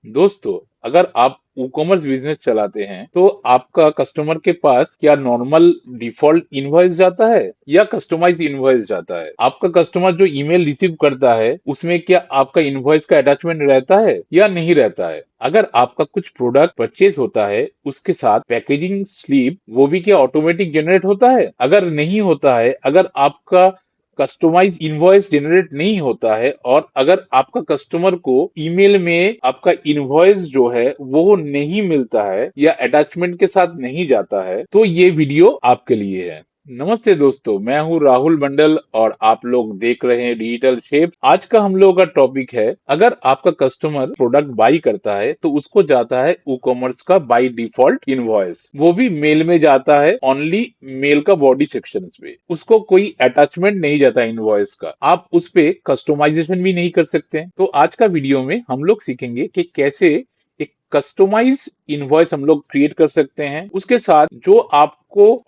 दोस्तों, अगर आप ई कॉमर्स बिजनेस चलाते हैं तो आपका कस्टमर के पास क्या नॉर्मल डिफॉल्ट इनवॉइस जाता है या कस्टमाइज इनवॉइस जाता है? आपका कस्टमर जो ईमेल रिसीव करता है उसमें क्या आपका इनवॉइस का अटैचमेंट रहता है या नहीं रहता है? अगर आपका कुछ प्रोडक्ट परचेज होता है उसके साथ पैकेजिंग स्लिप वो भी क्या ऑटोमेटिक जनरेट होता है? अगर नहीं होता है, अगर आपका कस्टमाइज इनवॉइस जनरेट नहीं होता है और अगर आपका कस्टमर को ईमेल में आपका इनवॉइस जो है वो नहीं मिलता है या अटैचमेंट के साथ नहीं जाता है तो ये वीडियो आपके लिए है। नमस्ते दोस्तों, मैं हूं राहुल मंडल और आप लोग देख रहे हैं डिजिटल शेप। आज का हम लोगों का टॉपिक है, अगर आपका कस्टमर प्रोडक्ट बाई करता है तो उसको जाता है ई कॉमर्स का बाई डिफॉल्ट इनवॉइस, वो भी मेल में जाता है, ओनली मेल का बॉडी सेक्शन पे, उसको कोई अटैचमेंट नहीं जाता इनवॉइस का। आप उस पे कस्टमाइजेशन भी नहीं कर सकते हैं। तो आज का वीडियो में हम लोग सीखेंगे कि कैसे एक कस्टमाइज इनवॉइस हम लोग क्रिएट कर सकते हैं। उसके साथ जो आपको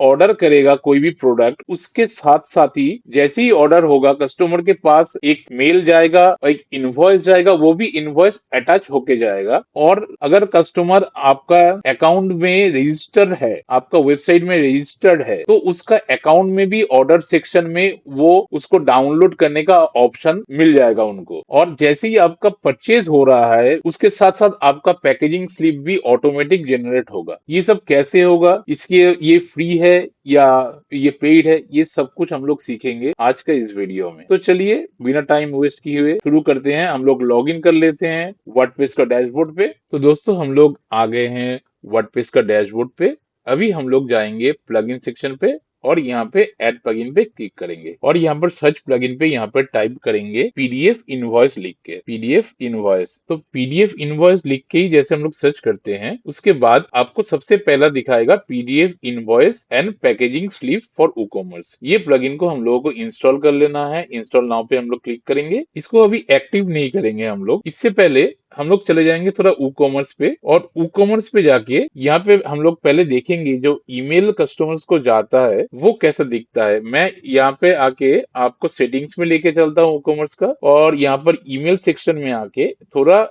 ऑर्डर करेगा कोई भी प्रोडक्ट, उसके साथ साथ ही जैसे ही ऑर्डर होगा कस्टमर के पास एक मेल जाएगा और एक इनवॉइस जाएगा, वो भी इनवॉइस अटैच होके जाएगा। और अगर कस्टमर आपका अकाउंट में रजिस्टर है, आपका वेबसाइट में रजिस्टर्ड है, तो उसका अकाउंट में भी ऑर्डर सेक्शन में वो उसको डाउनलोड करने का ऑप्शन मिल जाएगा उनको। और जैसे ही आपका परचेज हो रहा है उसके साथ साथ आपका पैकेजिंग स्लिप भी ऑटोमेटिक जनरेट होगा। ये सब कैसे होगा, इसके ये फ्री है या ये पेड है, ये सब कुछ हम लोग सीखेंगे आज का इस वीडियो में। तो चलिए बिना टाइम वेस्ट किए हुए शुरू करते हैं। हम लोग लॉग इन कर लेते हैं वर्डप्रेस का डैशबोर्ड पे। तो दोस्तों, हम लोग आ गए हैं वर्डप्रेस का डैशबोर्ड पे। अभी हम लोग जाएंगे प्लगइन सेक्शन पे और यहाँ पे ऐड प्लगइन पे क्लिक करेंगे और यहाँ पर सर्च प्लगइन पे यहाँ पर टाइप करेंगे पीडीएफ इनवॉइस लिख के, पीडीएफ इनवॉइस। तो पीडीएफ इनवॉइस लिख के ही जैसे हम लोग सर्च करते हैं उसके बाद आपको सबसे पहला दिखाएगा PDF invoice and packaging slip for e commerce. ये प्लगइन को हम लोगों को इंस्टॉल कर लेना है। इंस्टॉल नाउ पे हम लोग क्लिक करेंगे। इसको अभी एक्टिव नहीं करेंगे हम लोग, इससे पहले हम लोग चले जाएंगे थोड़ा ई कॉमर्स पे और ई कॉमर्स पे जाके यहाँ पे हम लोग पहले देखेंगे जो ईमेल कस्टमर्स को जाता है वो कैसा दिखता है। मैं यहाँ पे आके आपको सेटिंग्स में लेके चलता हूँ ई कॉमर्स का और यहाँ पर ईमेल सेक्शन में आके थोड़ा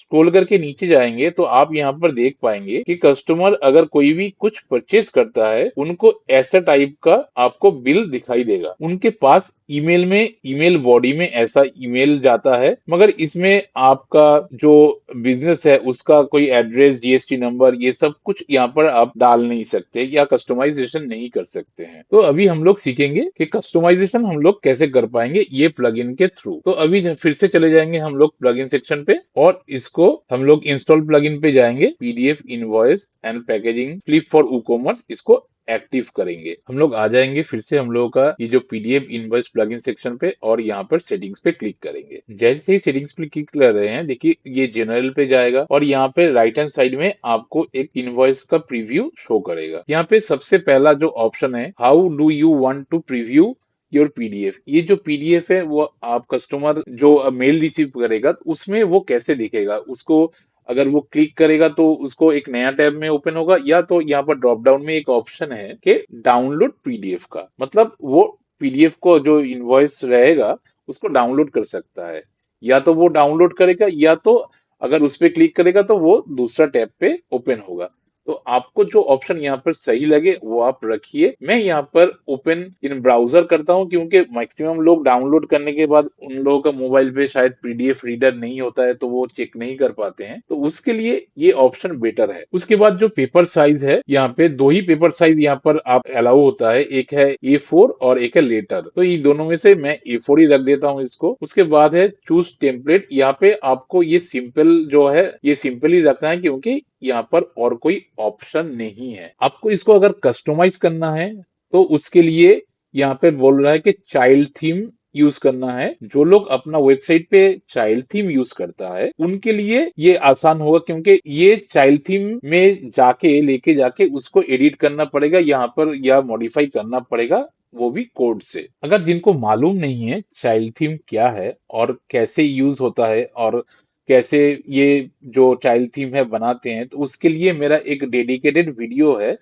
स्क्रॉल करके नीचे जाएंगे तो आप यहाँ पर देख पाएंगे कि कस्टमर अगर कोई भी कुछ परचेज करता है उनको ऐसा टाइप का आपको बिल दिखाई देगा। उनके पास ईमेल में, ईमेल बॉडी में ऐसा ईमेल जाता है, मगर इसमें आपका जो बिजनेस है उसका कोई एड्रेस, जीएसटी नंबर, ये सब कुछ यहाँ पर आप डाल नहीं सकते या कस्टमाइजेशन नहीं कर सकते हैं। तो अभी हम लोग सीखेंगे कि कस्टमाइजेशन हम लोग कैसे कर पाएंगे ये प्लगइन के थ्रू। तो अभी फिर से चले जाएंगे हम लोग प्लगइन सेक्शन पे और इसको हम लोग इंस्टॉल प्लगइन पे जाएंगे, PDF invoice and packaging flip for e commerce, इसको एक्टिव करेंगे। हम लोग आ जाएंगे फिर से हम लोगों का ये जो पीडीएफ इनवॉइस प्लगइन सेक्शन पे और यहाँ पर सेटिंग्स पे क्लिक करेंगे। जैसे ही सेटिंग्स पे क्लिक कर रहे हैं, देखिए ये जनरल पे जाएगा और यहाँ पे राइट हैंड साइड में आपको एक इनवॉइस का प्रीव्यू शो करेगा। यहाँ पे सबसे पहला जो ऑप्शन है, how do you want to preview your PDF, ये जो पीडीएफ है वो आप कस्टमर जो मेल रिसीव करेगा उसमें वो कैसे दिखेगा, उसको अगर वो क्लिक करेगा तो उसको एक नया टैब में ओपन होगा, या तो यहाँ पर ड्रॉप डाउन में एक ऑप्शन है कि डाउनलोड पीडीएफ का, मतलब वो पीडीएफ को जो इनवॉइस रहेगा उसको डाउनलोड कर सकता है। या तो वो डाउनलोड करेगा या तो अगर उस पर क्लिक करेगा तो वो दूसरा टैब पे ओपन होगा। तो आपको जो ऑप्शन यहाँ पर सही लगे वो आप रखिए। मैं यहाँ पर ओपन इन ब्राउजर करता हूँ क्योंकि मैक्सिमम लोग डाउनलोड करने के बाद उन लोगों का मोबाइल पे शायद पीडीएफ रीडर नहीं होता है तो वो चेक नहीं कर पाते हैं, तो उसके लिए ये ऑप्शन बेटर है। उसके बाद जो पेपर साइज है, यहाँ पे दो ही पेपर साइज यहाँ पर आप अलाउ होता है, एक है A4 और एक है लेटर। तो ये दोनों में से मैं A4 ही रख देता हूँ इसको। उसके बाद है चूज टेम्पलेट, यहाँ पे आपको ये सिंपल जो है ये सिंपल ही रखना है क्योंकि यहाँ पर और कोई ऑप्शन नहीं है। आपको इसको अगर कस्टमाइज करना है तो उसके लिए यहाँ पे बोल रहा है कि चाइल्ड थीम यूज करना है। जो लोग अपना वेबसाइट पे चाइल्ड थीम यूज करता है उनके लिए ये आसान होगा क्योंकि ये चाइल्ड थीम में जाके लेके जाके उसको एडिट करना पड़ेगा यहाँ पर या मॉडिफाई करना पड़ेगा, वो भी कोड से। अगर जिनको मालूम नहीं है चाइल्ड थीम क्या है और कैसे यूज होता है और कैसे ये जो चाइल्ड थीम है बनाते हैं, तो उसके लिए मेरा एक डेडिकेटेड वीडियो है।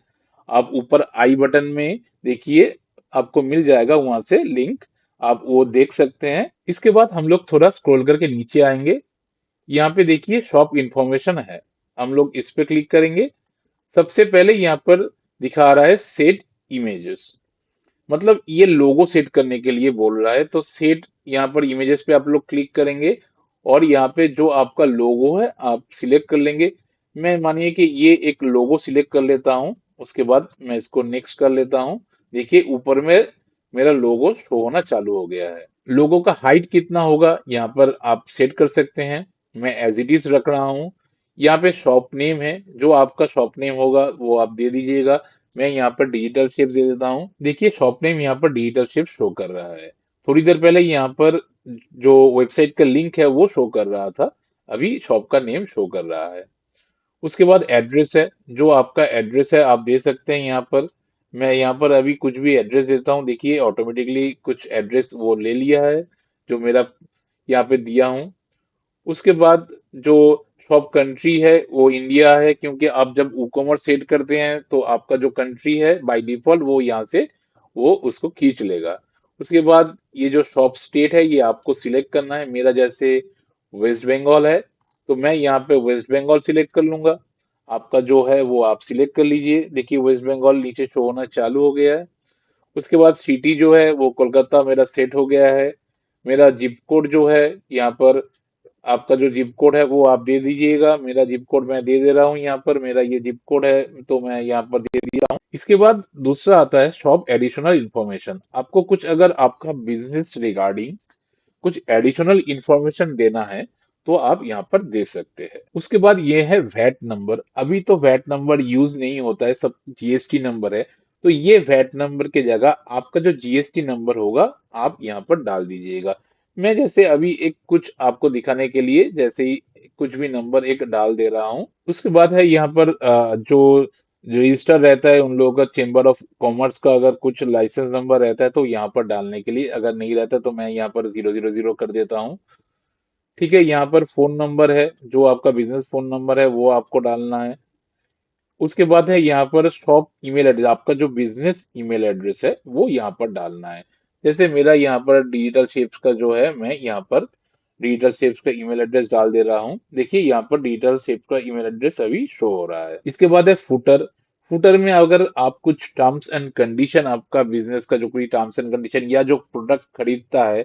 आप ऊपर आई बटन में देखिए, आपको मिल जाएगा वहां से लिंक, आप वो देख सकते हैं। इसके बाद हम लोग थोड़ा स्क्रॉल करके नीचे आएंगे यहाँ पे देखिए शॉप इंफॉर्मेशन है, हम लोग इस पे क्लिक करेंगे। सबसे पहले यहाँ पर दिखा रहा है सेट इमेजेस, मतलब ये लोगो सेट करने के लिए बोल रहा है। तो सेट यहाँ पर इमेजेस पे आप लोग क्लिक करेंगे और यहाँ पे जो आपका लोगो है आप सिलेक्ट कर लेंगे। मैं मानिए कि ये एक लोगो सिलेक्ट कर लेता हूँ, उसके बाद मैं इसको नेक्स्ट कर लेता हूँ। देखिए ऊपर में मेरा लोगो शो होना चालू हो गया है। लोगो का हाइट कितना होगा यहाँ पर आप सेट कर सकते हैं, मैं एज इट इज रख रहा हूँ। यहाँ पे शॉप नेम है, जो आपका शॉप नेम होगा वो आप दे दीजिएगा। मैं यहाँ पर डिजिटल शेप दे देता हूँ। देखिए शॉप नेम यहाँ पर डिजिटल शेप शो कर रहा है। थोड़ी देर पहले यहाँ पर जो वेबसाइट का लिंक है वो शो कर रहा था, अभी शॉप का नेम शो कर रहा है। उसके बाद एड्रेस है, जो आपका एड्रेस है आप दे सकते हैं यहाँ पर। मैं यहाँ पर अभी कुछ भी एड्रेस देता हूँ, देखिए ऑटोमेटिकली कुछ एड्रेस वो ले लिया है जो मेरा यहाँ पे दिया हूँ। उसके बाद जो शॉप कंट्री है वो इंडिया है, क्योंकि आप जब ई कॉमर्स सेट करते हैं तो आपका जो कंट्री है बाय डिफॉल्ट वो यहाँ से वो उसको खींच लेगा। उसके बाद ये जो शॉप स्टेट है ये आपको सिलेक्ट करना है। मेरा जैसे वेस्ट बंगाल है तो मैं यहाँ पे वेस्ट बंगाल सिलेक्ट कर लूंगा। आपका जो है वो आप सिलेक्ट कर लीजिए। देखिए वेस्ट बंगाल नीचे शो होना चालू हो गया है। उसके बाद सिटी जो है वो कोलकाता मेरा सेट हो गया है। मेरा जिप कोड जो है यहाँ पर, आपका जो जिप कोड है वो आप दे दीजिएगा। मेरा जिप कोड मैं दे दे रहा हूँ यहाँ पर, मेरा ये जिप कोड है तो मैं यहाँ पर दे दिया हूँ। इसके बाद दूसरा आता है शॉप एडिशनल इंफॉर्मेशन। आपको कुछ अगर आपका बिजनेस रिगार्डिंग कुछ एडिशनल इंफॉर्मेशन देना है तो आप यहाँ पर दे सकते हैं। उसके बाद ये है वैट नंबर। अभी तो वैट नंबर यूज नहीं होता है, सब जीएसटी नंबर है। तो ये वैट नंबर के जगह आपका जो जीएसटी नंबर होगा आप यहाँ पर डाल दीजिएगा। मैं जैसे अभी एक कुछ आपको दिखाने के लिए जैसे ही कुछ भी नंबर एक डाल दे रहा हूँ। उसके बाद है यहाँ पर जो रजिस्टर रहता है उन लोगों का, चेंबर ऑफ कॉमर्स का अगर कुछ लाइसेंस नंबर रहता है तो यहाँ पर डालने के लिए, अगर नहीं रहता तो मैं यहाँ पर 000 कर देता हूँ। ठीक है, यहाँ पर फोन नंबर है, जो आपका बिजनेस फोन नंबर है वो आपको डालना है। उसके बाद है यहाँ पर शॉप ईमेल एड्रेस, आपका जो बिजनेस ईमेल एड्रेस है वो यहाँ पर डालना है। जैसे मेरा यहाँ पर डिजिटल शेप्स का जो है, मैं यहाँ पर डिजिटल शेप्स का ईमेल एड्रेस डाल दे रहा हूँ। देखिए यहाँ पर डिजिटल शेप्स का ईमेल एड्रेस अभी शो हो रहा है। इसके बाद है फुटर। फुटर में अगर आप कुछ टर्म्स एंड कंडीशन, आपका बिजनेस का जो कोई टर्म्स एंड कंडीशन या जो प्रोडक्ट खरीदता है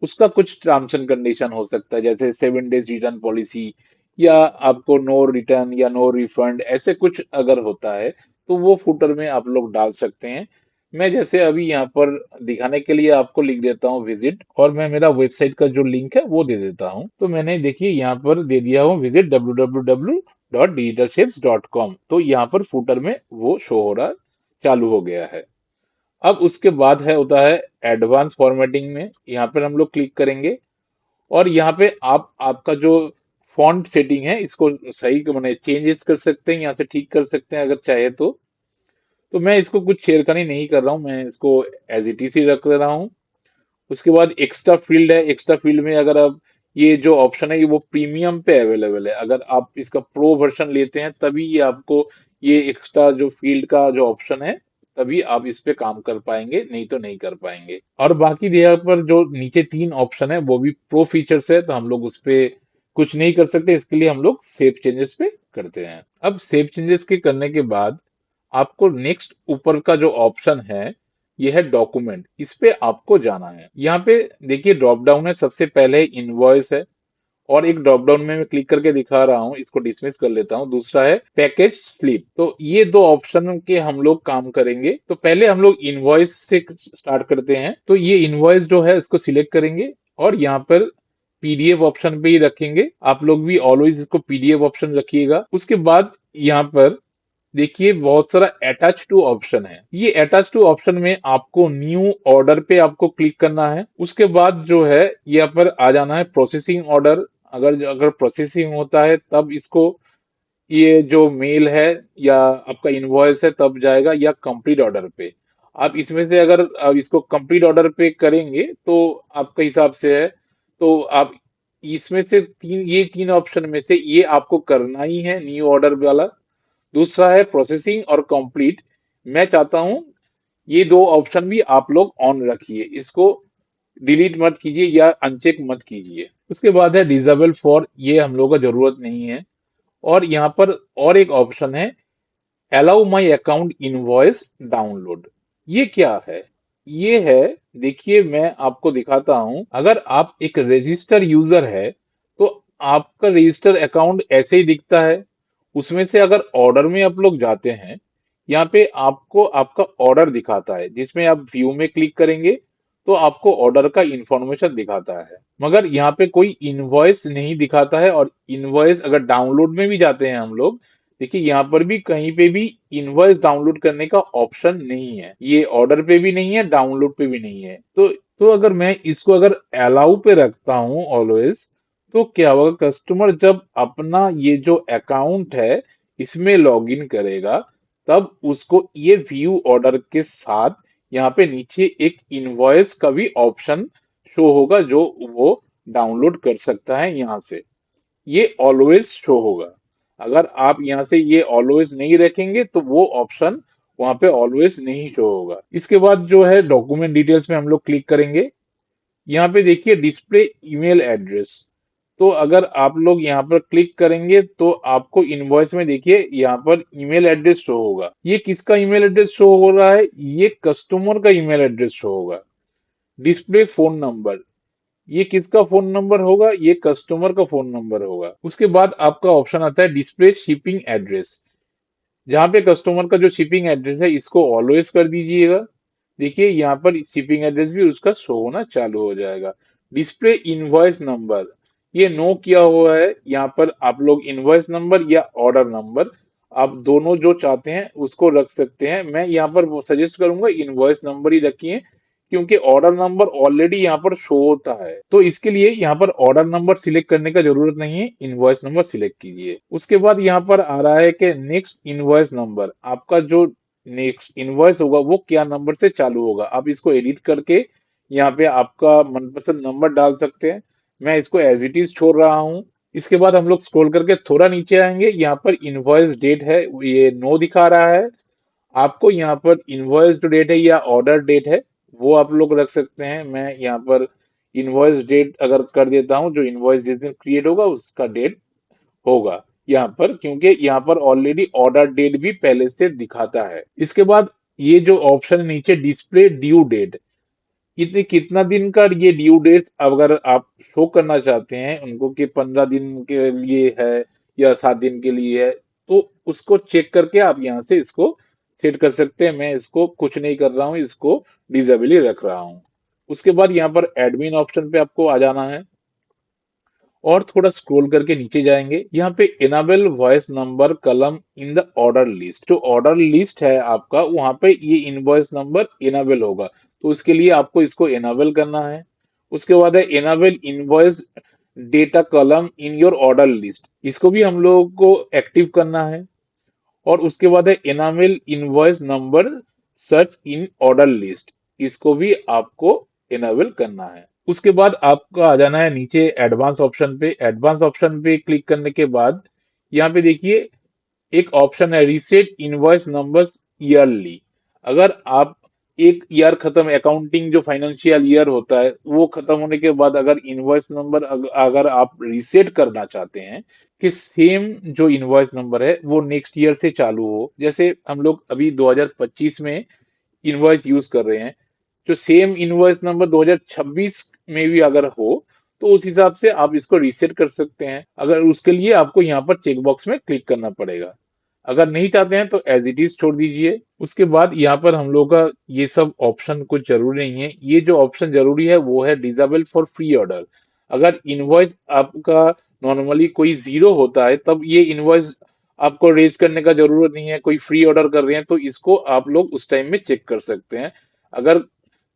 उसका कुछ टर्म्स एंड कंडीशन हो सकता है, जैसे 7 डेज रिटर्न पॉलिसी, या आपको नो रिटर्न या नो रिफंड, ऐसे कुछ अगर होता है तो वो फुटर में आप लोग डाल सकते हैं। मैं जैसे अभी यहाँ पर दिखाने के लिए आपको लिख देता हूँ विजिट, और मैं मेरा वेबसाइट का जो लिंक है वो दे देता हूँ। तो मैंने देखिए यहाँ पर दे दिया हूँ विजिट www.digitalshapes.com। तो यहाँ पर फुटर में वो शो हो रहा चालू हो गया है। अब उसके बाद है होता है एडवांस फॉर्मेटिंग में, यहाँ पर हम लोग क्लिक करेंगे और यहाँ पे आप आपका जो फॉन्ट सेटिंग है इसको सही मैंने चेंजेस कर सकते हैं, यहाँ से ठीक कर सकते हैं अगर चाहे तो मैं इसको कुछ छेड़खानी नहीं कर रहा हूँ, मैं इसको एज इट इज ही रख रहा हूँ। उसके बाद एक्स्ट्रा फील्ड है, एक्स्ट्रा फील्ड में अगर आप ये जो ऑप्शन है ये वो प्रीमियम पे अवेलेबल है। अगर आप इसका प्रो वर्जन लेते हैं तभी ये आपको ये एक्स्ट्रा जो फील्ड का जो ऑप्शन है तभी आप इस पे काम कर पाएंगे, नहीं तो नहीं कर पाएंगे। और बाकी यहाँ पर जो नीचे 3 ऑप्शन है वो भी प्रो फीचर्स है, तो हम लोग उस पे कुछ नहीं कर सकते, इसके लिए हम लोग सेव चेंजेस पे करते हैं। अब सेव चेंजेस के करने के बाद आपको नेक्स्ट ऊपर का जो ऑप्शन है ये है डॉक्यूमेंट, इस पे आपको जाना है। यहाँ पे देखिए ड्रॉप डाउन है, सबसे पहले इनवॉइस है और एक ड्रॉप डाउन में मैं क्लिक करके दिखा रहा हूँ, इसको डिसमिस कर लेता हूँ। दूसरा है पैकेज स्लिप। तो ये 2 ऑप्शन के हम लोग काम करेंगे। तो पहले हम लोग इनवॉइस से स्टार्ट करते हैं। तो ये इनवॉइस जो है इसको सिलेक्ट करेंगे और यहाँ पर पीडीएफ ऑप्शन पे ही रखेंगे। आप लोग भी ऑलवेज इसको पीडीएफ ऑप्शन रखिएगा। उसके बाद यहाँ पर देखिए बहुत सारा अटैच टू ऑप्शन है। ये अटैच टू ऑप्शन में आपको न्यू ऑर्डर पे आपको क्लिक करना है। उसके बाद जो है यहाँ पर आ जाना है प्रोसेसिंग ऑर्डर। अगर अगर प्रोसेसिंग होता है तब इसको ये जो मेल है या आपका इनवॉइस है तब जाएगा, या कंप्लीट ऑर्डर पे। आप इसमें से अगर आप इसको कंप्लीट ऑर्डर पे करेंगे तो आपके हिसाब से है, तो आप इसमें से ये 3 ऑप्शन में से ये आपको करना ही है, न्यू ऑर्डर वाला। दूसरा है प्रोसेसिंग और कंप्लीट। मैं चाहता हूं ये 2 ऑप्शन भी आप लोग ऑन रखिए, इसको डिलीट मत कीजिए या अनचेक मत कीजिए। उसके बाद है डिसेबल फॉर, ये हम लोग का जरूरत नहीं है। और यहाँ पर और एक ऑप्शन है, allow my account invoice download. ये क्या है? ये है, देखिए मैं आपको दिखाता हूं। अगर आप एक रजिस्टर यूजर है तो आपका रजिस्टर अकाउंट ऐसे ही दिखता है। उसमें से अगर ऑर्डर में आप लोग जाते हैं, यहाँ पे आपको आपका ऑर्डर दिखाता है, जिसमें आप व्यू में क्लिक करेंगे तो आपको ऑर्डर का इंफॉर्मेशन दिखाता है, मगर यहाँ पे कोई इनवॉइस नहीं दिखाता है। और इनवॉइस अगर डाउनलोड में भी जाते हैं हम लोग, देखिए यहाँ पर भी कहीं पे भी इनवॉइस डाउनलोड करने का ऑप्शन नहीं है। ये ऑर्डर पे भी नहीं है, डाउनलोड पे भी नहीं है। तो अगर मैं इसको अगर अलाउ पे रखता हूं ऑलवेज, तो क्या होगा, कस्टमर जब अपना ये जो अकाउंट है इसमें लॉगिन करेगा, तब उसको ये व्यू ऑर्डर के साथ यहाँ पे नीचे एक इनवॉइस का भी ऑप्शन शो होगा, जो वो डाउनलोड कर सकता है यहाँ से। ये ऑलवेज शो होगा। अगर आप यहाँ से ये ऑलवेज नहीं रखेंगे तो वो ऑप्शन वहां पे ऑलवेज नहीं शो होगा। इसके बाद जो है डॉक्यूमेंट डिटेल्स में हम लोग क्लिक करेंगे। यहाँ पे देखिए डिस्प्ले ईमेल एड्रेस। तो अगर आप लोग यहाँ पर क्लिक करेंगे तो आपको इनवॉइस में देखिए यहाँ पर ईमेल एड्रेस शो होगा। ये किसका ईमेल एड्रेस शो हो रहा है? ये कस्टमर का ईमेल एड्रेस शो होगा। डिस्प्ले फोन नंबर, ये किसका फोन नंबर होगा? ये कस्टमर का फोन नंबर होगा। उसके बाद आपका ऑप्शन आता है डिस्प्ले शिपिंग एड्रेस। जहां पे कस्टमर का जो शिपिंग एड्रेस है इसको ऑलवेज कर दीजिएगा। देखिए यहाँ पर शिपिंग एड्रेस भी उसका शो होना चालू हो जाएगा। डिस्प्ले इनवॉइस नंबर, ये नो किया हुआ है। यहाँ पर आप लोग इनवॉइस नंबर या ऑर्डर नंबर, आप दोनों जो चाहते हैं उसको रख सकते हैं। मैं यहाँ पर सजेस्ट करूंगा इनवॉइस नंबर ही रखिए, क्योंकि ऑर्डर नंबर ऑलरेडी यहाँ पर शो होता है। तो इसके लिए यहाँ पर ऑर्डर नंबर सिलेक्ट करने का जरूरत नहीं है, इनवॉइस नंबर सिलेक्ट कीजिए। उसके बाद यहाँ पर आ रहा है कि नेक्स्ट इनवॉइस नंबर, आपका जो नेक्स्ट इनवॉइस होगा वो क्या नंबर से चालू होगा। आप इसको एडिट करके यहाँ पे आपका मनपसंद नंबर डाल सकते हैं। मैं इसको एज इट इज छोड़ रहा हूँ। इसके बाद हम लोग स्क्रॉल करके थोड़ा नीचे आएंगे। यहाँ पर इनवॉइस डेट है, ये नो दिखा रहा है। आपको यहाँ पर इनवॉइस जो डेट है या ऑर्डर डेट है वो आप लोग रख सकते हैं। मैं यहाँ पर इनवॉइस डेट अगर कर देता हूँ, जो इनवॉइस जिस दिन क्रिएट होगा उसका डेट होगा यहाँ पर, क्योंकि यहाँ पर ऑलरेडी ऑर्डर डेट भी पहले से दिखाता है। इसके बाद ये जो ऑप्शन है नीचे डिस्प्ले ड्यू डेट, इतने कितना दिन का ये ड्यू डेट अगर आप शो करना चाहते हैं उनको कि 15 दिन के लिए है या 7 दिन के लिए है, तो उसको चेक करके आप यहाँ से इसको सेट कर सकते हैं। मैं इसको कुछ नहीं कर रहा हूँ, इसको डिसेबल ही रख रहा हूँ। उसके बाद यहाँ पर एडमिन ऑप्शन पे आपको आ जाना है और थोड़ा स्क्रॉल करके नीचे जाएंगे। यहाँ पे इनेबल वॉइस नंबर कलम इन द ऑर्डर लिस्ट, जो ऑर्डर लिस्ट है आपका वहां पे ये इनवॉइस नंबर इनेबल होगा, तो उसके लिए आपको इसको इनेबल करना है। उसके बाद है enable invoice data column in your order list, इसको भी हम लोगों को एक्टिव करना है। और उसके बाद है enable invoice number search in order list, इसको भी आपको इनेबल करना है। उसके बाद आपका आ जाना है नीचे एडवांस ऑप्शन पे। एडवांस ऑप्शन पे क्लिक करने के बाद यहाँ पे देखिए एक ऑप्शन है रीसेट इनवॉइस नंबर्स ईयरली। अगर आप एक ईयर खत्म, अकाउंटिंग जो फाइनेंशियल ईयर होता है वो खत्म होने के बाद अगर इनवॉइस नंबर अगर आप रीसेट करना चाहते हैं कि सेम जो इनवॉइस नंबर है वो नेक्स्ट ईयर से चालू हो, जैसे हम लोग अभी 2025 में इनवॉइस यूज कर रहे हैं, जो सेम इनवॉइस नंबर 2026 में भी अगर हो तो उस हिसाब से आप इसको रीसेट कर सकते हैं। अगर उसके लिए आपको यहाँ पर चेक बॉक्स में क्लिक करना पड़ेगा। अगर नहीं चाहते हैं तो एज इट इज छोड़ दीजिए। उसके बाद यहाँ पर हम लोग का ये सब ऑप्शन कुछ जरूरी नहीं है। ये जो ऑप्शन जरूरी है वो है डिसेबल फॉर फ्री ऑर्डर। अगर इनवॉइस आपका नॉर्मली कोई जीरो होता है तब ये इनवॉइस आपको रेज करने का जरूरत नहीं है। कोई फ्री ऑर्डर कर रहे हैं तो इसको आप लोग उस टाइम में चेक कर सकते हैं। अगर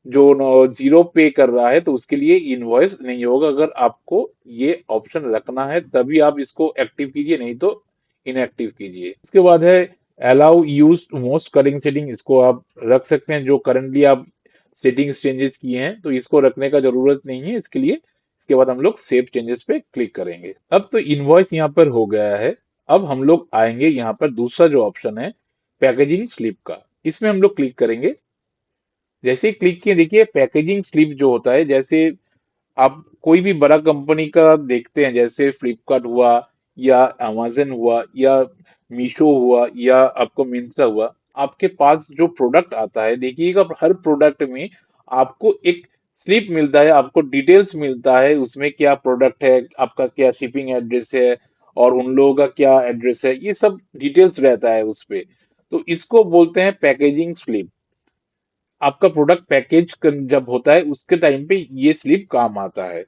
जो जीरो पे कर रहा है तो उसके लिए इनवॉइस नहीं होगा। अगर आपको ये ऑप्शन रखना है तभी आप इसको एक्टिव कीजिए, नहीं तो इनएक्टिव कीजिए। उसके बाद है allow use most current setting, इसको आप रख सकते हैं। जो करंटली आप सेटिंग्स चेंजेस किए हैं तो इसको रखने का जरूरत नहीं है इसके लिए। इसके बाद हम लोग सेव चेंजेस पे क्लिक करेंगे। अब तो इनवॉइस यहाँ पर हो गया है। अब हम लोग आएंगे यहाँ पर दूसरा जो ऑप्शन है पैकेजिंग स्लिप का, इसमें हम लोग क्लिक करेंगे। जैसे ही क्लिक किए देखिए पैकेजिंग स्लिप जो होता है, जैसे आप कोई भी बड़ा कंपनी का देखते हैं, जैसे फ्लिपकार्ट हुआ या अमेजन हुआ या मीशो हुआ या आपको मिंत्रा हुआ, आपके पास जो प्रोडक्ट आता है देखिएगा हर प्रोडक्ट में आपको एक स्लिप मिलता है, आपको डिटेल्स मिलता है उसमें क्या प्रोडक्ट है, आपका क्या शिपिंग एड्रेस है और उन लोगों का क्या एड्रेस है, ये सब डिटेल्स रहता है उस पे। तो इसको बोलते हैं पैकेजिंग स्लिप। आपका प्रोडक्ट पैकेज जब होता है उसके टाइम पे ये स्लिप काम आता है।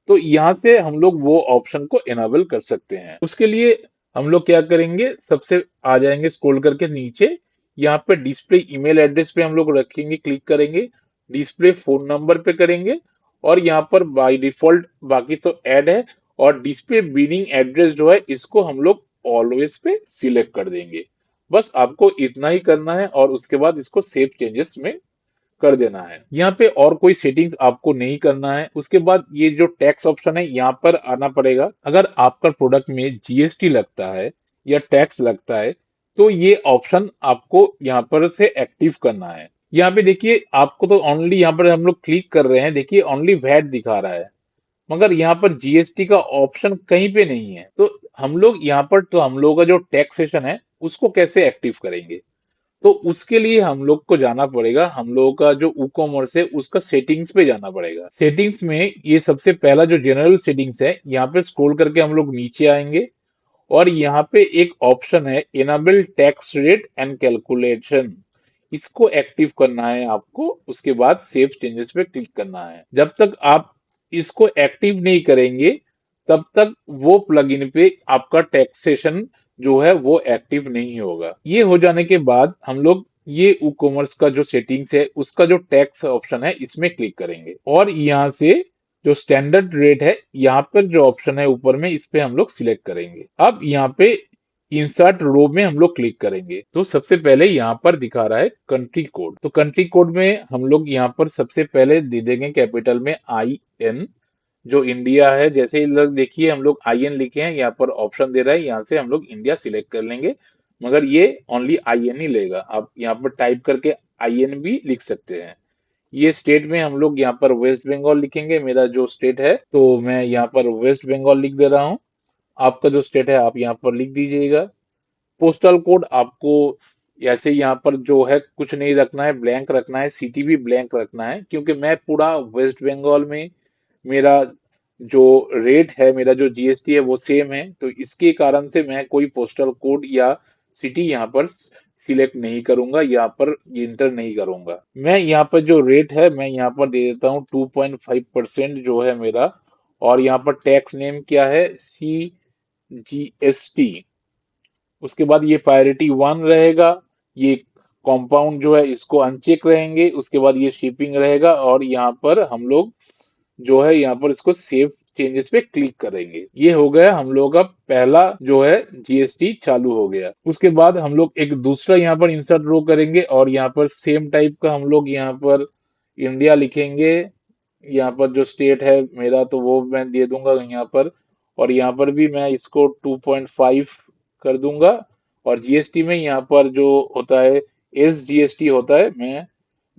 तो यहाँ से हम लोग वो ऑप्शन को इनेबल कर सकते हैं। उसके लिए हम लोग क्या करेंगे, सबसे आ जाएंगे स्क्रॉल करके नीचे, यहाँ पे डिस्प्ले ईमेल एड्रेस पे हम लोग रखेंगे, क्लिक करेंगे, डिस्प्ले फोन नंबर पे करेंगे और यहाँ पर बाय डिफॉल्ट बाकी तो ऐड है, और डिस्प्ले बिलिंग एड्रेस जो है इसको हम लोग ऑलवेज पे सिलेक्ट कर देंगे। बस आपको इतना ही करना है और उसके बाद इसको सेव चेंजेस में कर देना है। यहाँ पे और कोई सेटिंग्स आपको नहीं करना है। उसके बाद ये जो टैक्स ऑप्शन है यहाँ पर आना पड़ेगा। अगर आपका प्रोडक्ट में जीएसटी लगता है या टैक्स लगता है तो ये ऑप्शन आपको यहाँ पर से एक्टिव करना है। यहाँ पे देखिए आपको तो ओनली यहाँ पर हम लोग क्लिक कर रहे हैं, देखिए ओनली वैट दिखा रहा है, मगर यहाँ पर जीएसटी का ऑप्शन कहीं पे नहीं है। तो हम लोग यहाँ पर तो हम लोगों का जो टैक्सेशन है उसको कैसे एक्टिव करेंगे, तो उसके लिए हम लोग को जाना पड़ेगा, हम लोगों का जो ई कॉमर्स है उसका सेटिंग्स पे जाना पड़ेगा। सेटिंग्स में ये सबसे पहला जो जनरल सेटिंग्स है यहाँ पे स्क्रॉल करके हम लोग नीचे आएंगे और यहाँ पे एक ऑप्शन है enable tax rate and calculation, इसको एक्टिव करना है आपको। उसके बाद सेव चेंजेस पे क्लिक करना है। जब तक आप इसको एक्टिव नहीं करेंगे तब तक वो प्लगइन पे आपका टैक्सेशन जो है वो एक्टिव नहीं होगा। ये हो जाने के बाद हम लोग ये ई कॉमर्स का जो सेटिंग्स है उसका जो टैक्स ऑप्शन है इसमें क्लिक करेंगे और यहाँ से जो स्टैंडर्ड रेट है यहाँ पर जो ऑप्शन है ऊपर में इस पे हम लोग सिलेक्ट करेंगे। अब यहाँ पे इंसर्ट रो में हम लोग क्लिक करेंगे तो सबसे पहले यहाँ पर दिखा रहा है कंट्री कोड। तो कंट्री कोड में हम लोग यहाँ पर सबसे पहले दे देंगे कैपिटल में IN, जो इंडिया है। जैसे ही लोग देखिए हम लोग IN लिखे हैं, यहाँ पर ऑप्शन दे रहा है, यहाँ से हम लोग इंडिया सिलेक्ट कर लेंगे, मगर ये ओनली IN ही लेगा। आप यहाँ पर टाइप करके IN भी लिख सकते हैं। ये स्टेट में हम लोग यहाँ पर वेस्ट बंगाल लिखेंगे, मेरा जो स्टेट है तो मैं यहाँ पर वेस्ट बंगाल लिख दे रहा हूँ। आपका जो स्टेट है आप यहाँ पर लिख दीजिएगा। पोस्टल कोड आपको ऐसे यहाँ पर जो है कुछ नहीं रखना है, ब्लैंक रखना है, सिटी भी ब्लैंक रखना है, क्योंकि मैं पूरा वेस्ट बंगाल में मेरा जो रेट है, मेरा जो जीएसटी है वो सेम है, तो इसके कारण से मैं कोई पोस्टल कोड या सिटी यहाँ पर सिलेक्ट नहीं करूंगा, यहाँ पर इंटर नहीं करूंगा। मैं यहाँ पर जो रेट है मैं यहाँ पर दे देता हूँ 2.5% जो है मेरा। और यहाँ पर टैक्स नेम क्या है, CGST। उसके बाद ये प्रायोरिटी 1 रहेगा, ये कंपाउंड जो है इसको अनचेक रहेंगे। उसके बाद ये शिपिंग रहेगा और यहाँ पर हम लोग जो है यहाँ पर इसको सेव चेंजेस पे क्लिक करेंगे। ये हो गया हम लोग का पहला जो है जीएसटी चालू हो गया। उसके बाद हम लोग एक दूसरा यहाँ पर इंसर्ट रो करेंगे और यहाँ पर सेम टाइप का हम लोग यहाँ पर इंडिया लिखेंगे। यहाँ पर जो स्टेट है मेरा तो वो मैं दे दूंगा यहाँ पर, और यहाँ पर भी मैं इसको 2.5 कर दूंगा। और जीएसटी में यहाँ पर जो होता है SGST होता है, मैं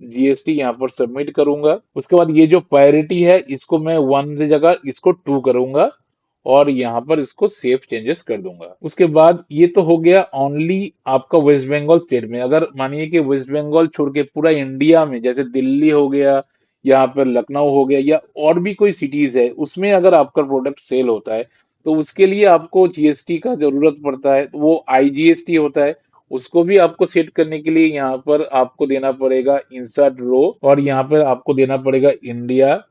जीएसटी यहाँ पर सबमिट करूंगा। उसके बाद ये जो प्रायोरिटी है इसको मैं 1 की जगह इसको 2 करूंगा और यहाँ पर इसको सेव चेंजेस कर दूंगा। उसके बाद ये तो हो गया ओनली आपका वेस्ट बंगाल स्टेट में। अगर मानिए कि वेस्ट बंगाल छोड़ के पूरा इंडिया में, जैसे दिल्ली हो गया, यहाँ पर लखनऊ हो गया या और भी कोई सिटीज है, उसमें अगर आपका प्रोडक्ट सेल होता है तो उसके लिए आपको जीएसटी का जरूरत पड़ता है, तो वो IGST होता है। उसको भी आपको सेट करने के लिए यहाँ पर आपको देना पड़ेगा इंसर्ट रो और यहाँ पर आपको देना पड़ेगा इंडिया।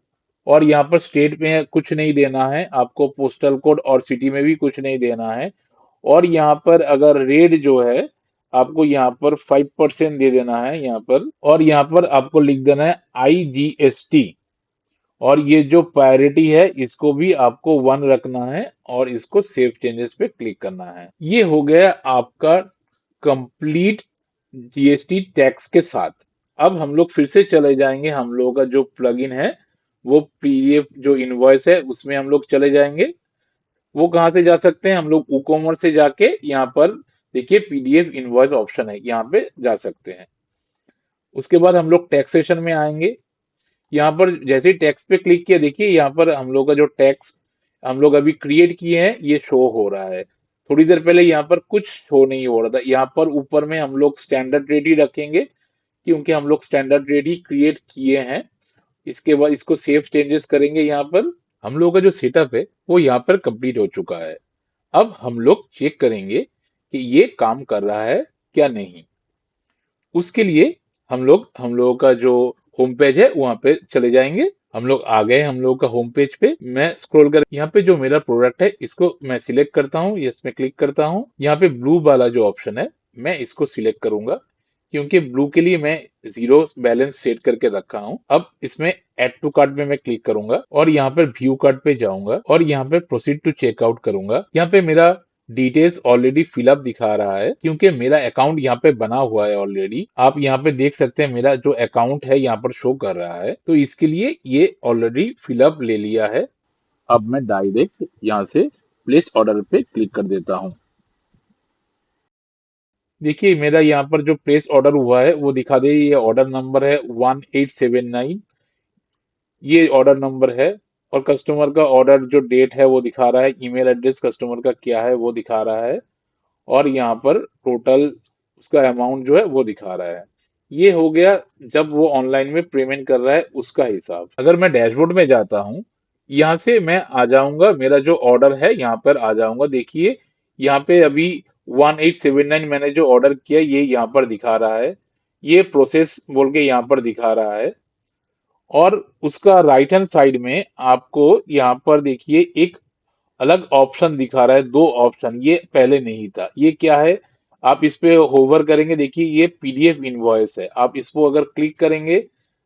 और यहाँ पर स्टेट में कुछ नहीं देना है आपको, पोस्टल कोड और सिटी में भी कुछ नहीं देना है। और यहाँ पर अगर रेट जो है आपको यहाँ पर 5% दे देना है यहाँ पर, और यहाँ पर आपको लिख देना है IGST। और ये जो प्रायोरिटी है इसको भी आपको 1 रखना है और इसको सेव चेंजेस पे क्लिक करना है। ये हो गया आपका कंप्लीट जीएसटी टैक्स के साथ। अब हम लोग फिर से चले जाएंगे, हम लोगों का जो प्लगइन है वो PDF जो इनवॉइस है उसमें हम लोग चले जाएंगे। वो कहाँ से जा सकते हैं, हम लोग ई कॉमर्स से जाके यहाँ पर देखिए PDF इनवॉइस ऑप्शन है, यहाँ पे जा सकते हैं। उसके बाद हम लोग टैक्सेशन में आएंगे। यहाँ पर जैसे ही टैक्स पे क्लिक किया, देखिए यहाँ पर हम लोग का जो टैक्स हम लोग अभी क्रिएट किए हैं ये शो हो रहा है। थोड़ी देर पहले यहाँ पर कुछ शो नहीं हो रहा था। यहाँ पर ऊपर में हम लोग स्टैंडर्ड रेट ही रखेंगे, क्योंकि हम लोग स्टैंडर्ड रेट ही क्रिएट किए हैं। इसके बाद इसको सेव चेंजेस करेंगे। यहाँ पर हम लोग का जो सेटअप है वो यहाँ पर कंप्लीट हो चुका है। अब हम लोग चेक करेंगे कि ये काम कर रहा है क्या नहीं। उसके लिए हम लोगों का जो होम पेज है वहां पे चले जाएंगे। हम लोग आ गए हम लोगों का होम पेज पे। मैं स्क्रॉल कर यहाँ पे जो मेरा प्रोडक्ट है इसको मैं सिलेक्ट करता हूँ, यस में क्लिक करता हूँ। यहाँ पे ब्लू वाला जो ऑप्शन है मैं इसको सिलेक्ट करूंगा, क्योंकि ब्लू के लिए मैं जीरो बैलेंस सेट करके रखा हूँ। अब इसमें एड टू कार्ट में मैं क्लिक करूंगा और यहाँ पर व्यू कार्ट पे जाऊंगा और यहाँ पे प्रोसीड टू चेकआउट करूंगा। यहाँ पे मेरा डिटेल्स ऑलरेडी फिलअप दिखा रहा है, क्योंकि मेरा अकाउंट यहाँ पे बना हुआ है ऑलरेडी। आप यहाँ पे देख सकते हैं मेरा जो अकाउंट है यहाँ पर शो कर रहा है, तो इसके लिए ये ऑलरेडी फिलअप ले लिया है। अब मैं डायरेक्ट यहाँ से प्लेस ऑर्डर पे क्लिक कर देता हूँ। देखिए मेरा यहाँ पर जो प्लेस ऑर्डर हुआ है वो दिखा दे, ये ऑर्डर नंबर है 1879, ये ऑर्डर नंबर है। और कस्टमर का ऑर्डर जो डेट है वो दिखा रहा है, ईमेल एड्रेस कस्टमर का क्या है वो दिखा रहा है, और यहाँ पर टोटल उसका अमाउंट जो है वो दिखा रहा है। ये हो गया जब वो ऑनलाइन में पेमेंट कर रहा है उसका हिसाब। अगर मैं डैशबोर्ड में जाता हूँ, यहाँ से मैं आ जाऊंगा, मेरा जो ऑर्डर है यहाँ पर आ जाऊंगा। देखिए यहाँ पे अभी 1879 मैंने जो ऑर्डर किया ये यहाँ पर दिखा रहा है, ये प्रोसेस बोल के यहाँ पर दिखा रहा है। और उसका राइट हैंड साइड में आपको यहाँ पर देखिए एक अलग ऑप्शन दिखा रहा है, दो ऑप्शन, ये पहले नहीं था। ये क्या है, आप इस पे होवर करेंगे, देखिए ये पीडीएफ इनवॉइस है। आप इसको अगर क्लिक करेंगे,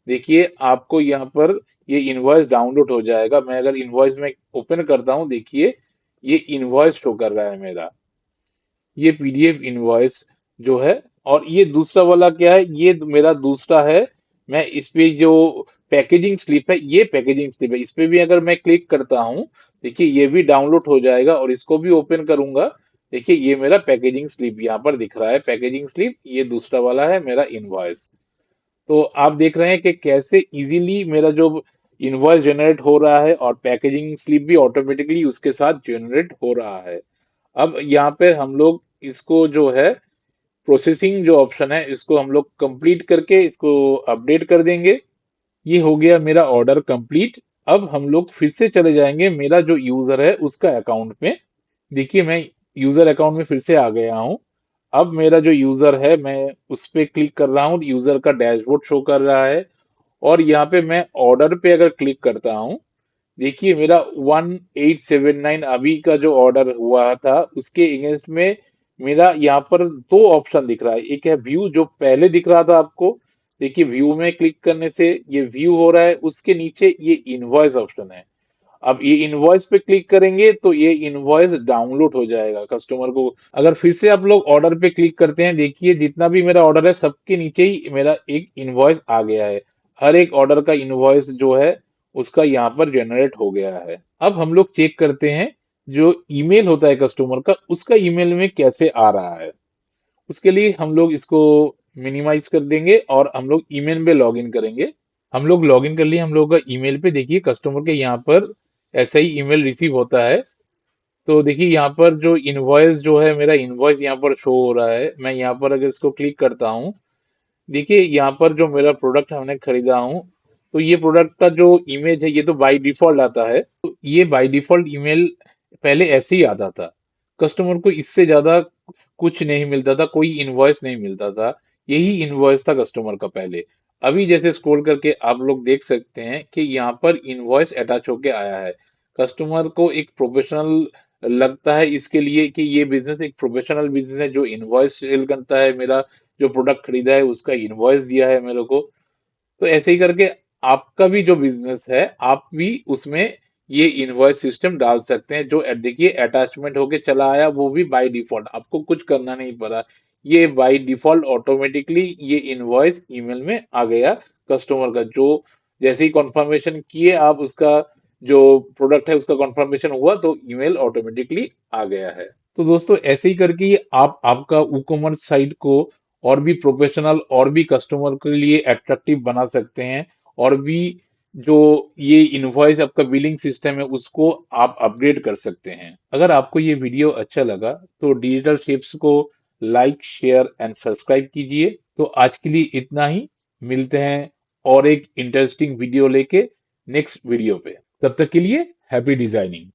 देखिए आपको यहाँ पर ये इनवॉइस डाउनलोड हो जाएगा। मैं अगर इनवॉइस में ओपन करता हूँ, देखिए ये इनवॉइस शो कर रहा है मेरा, ये पीडीएफ इनवॉइस जो है। और ये दूसरा वाला क्या है, ये मेरा दूसरा है। मैं इस पे जो पैकेजिंग स्लिप है, ये पैकेजिंग स्लिप है, इस पे भी अगर मैं क्लिक करता हूँ, देखिए ये भी डाउनलोड हो जाएगा। और इसको भी ओपन करूंगा, देखिए ये मेरा पैकेजिंग स्लिप यहाँ पर दिख रहा है, पैकेजिंग स्लिप, ये दूसरा वाला है मेरा इनवॉइस। तो आप देख रहे हैं कि कैसे इजीली मेरा जो इनवॉइस जनरेट हो रहा है और पैकेजिंग स्लिप भी ऑटोमेटिकली उसके साथ जनरेट हो रहा है। अब यहाँ पे हम लोग इसको जो है प्रोसेसिंग जो ऑप्शन है इसको हम लोग कंप्लीट करके इसको अपडेट कर देंगे। ये हो गया मेरा ऑर्डर कंप्लीट। अब हम लोग फिर से चले जाएंगे मेरा जो यूजर है उसका अकाउंट में। देखिए मैं यूजर अकाउंट में फिर से आ गया हूँ। अब मेरा जो यूजर है मैं उस पे क्लिक कर रहा हूँ, यूजर का डैशबोर्ड शो कर रहा है। और यहाँ पे मैं ऑर्डर पे अगर क्लिक करता हूँ, देखिए मेरा 1879 अभी का जो ऑर्डर हुआ था उसके अगेंस्ट में मेरा यहाँ पर दो ऑप्शन दिख रहा है। एक है व्यू, जो पहले दिख रहा था आपको, देखिए व्यू में क्लिक करने से ये व्यू हो रहा है। उसके नीचे ये इनवॉइस ऑप्शन है। अब ये इनवॉइस पे क्लिक करेंगे तो ये इनवॉइस डाउनलोड हो जाएगा कस्टमर को। अगर फिर से आप लोग ऑर्डर पे क्लिक करते हैं, देखिए जितना भी मेरा ऑर्डर है सबके नीचे ही मेरा एक इनवॉइस आ गया है। हर एक ऑर्डर का इनवॉइस जो है उसका यहाँ पर जनरेट हो गया है। अब हम लोग चेक करते हैं जो ईमेल होता है कस्टमर का, उसका ईमेल में कैसे आ रहा है। उसके लिए हम लोग इसको मिनिमाइज कर देंगे और हम लोग ईमेल में लॉग इन करेंगे। हम लोग लॉग इन कर लिए हम लोग का ईमेल पे। देखिए कस्टमर के यहाँ पर ऐसा ही ईमेल रिसीव होता है। तो देखिए यहाँ पर जो इनवॉइस जो है, मेरा इनवॉइस यहाँ पर शो हो रहा है। मैं यहाँ पर अगर इसको क्लिक करता हूँ, देखिए यहाँ पर जो मेरा प्रोडक्ट हमने खरीदा हूँ, तो ये प्रोडक्ट का जो इमेज है ये तो बाय डिफॉल्ट आता है। तो ये बाय डिफॉल्ट ईमेल पहले ऐसे ही आता था। कस्टमर को इससे ज्यादा कुछ नहीं मिलता था, कोई इनवॉइस नहीं मिलता था। यही इनवॉइस था कस्टमर का पहले। अभी जैसे स्क्रॉल करके आप लोग देख सकते हैं कि यहाँ पर इनवॉइस अटैच होके आया है। कस्टमर को एक प्रोफेशनल लगता है इसके लिए कि ये बिजनेस एक प्रोफेशनल बिजनेस है जो इनवॉइस सेल करता है, मेरा जो प्रोडक्ट खरीदा है उसका इनवॉइस दिया है मेरे को। तो ऐसे ही करके आपका भी जो बिजनेस है आप भी उसमें ये इनवॉइस सिस्टम डाल सकते हैं। जो देखिए अटैचमेंट होके चला आया वो भी बाय डिफॉल्ट, आपको कुछ करना नहीं पड़ा। ये बाय डिफॉल्ट ऑटोमेटिकली ये इनवॉइस ईमेल में आ गया कस्टमर का। जो जैसे ही कंफर्मेशन किए आप उसका जो प्रोडक्ट है उसका कंफर्मेशन हुआ तो ईमेल ऑटोमेटिकली आ गया है। तो दोस्तों ऐसे ही करके आप आपका ई कॉमर्स साइट को और भी प्रोफेशनल और भी कस्टमर के लिए अट्रैक्टिव बना सकते हैं, और भी जो ये इनवॉइस आपका बिलिंग सिस्टम है उसको आप अपग्रेड कर सकते हैं। अगर आपको ये वीडियो अच्छा लगा तो डिजिटल शेप्स को लाइक, शेयर एंड सब्सक्राइब कीजिए। तो आज के लिए इतना ही, मिलते हैं और एक इंटरेस्टिंग वीडियो लेके नेक्स्ट वीडियो पे। तब तक के लिए हैप्पी डिजाइनिंग।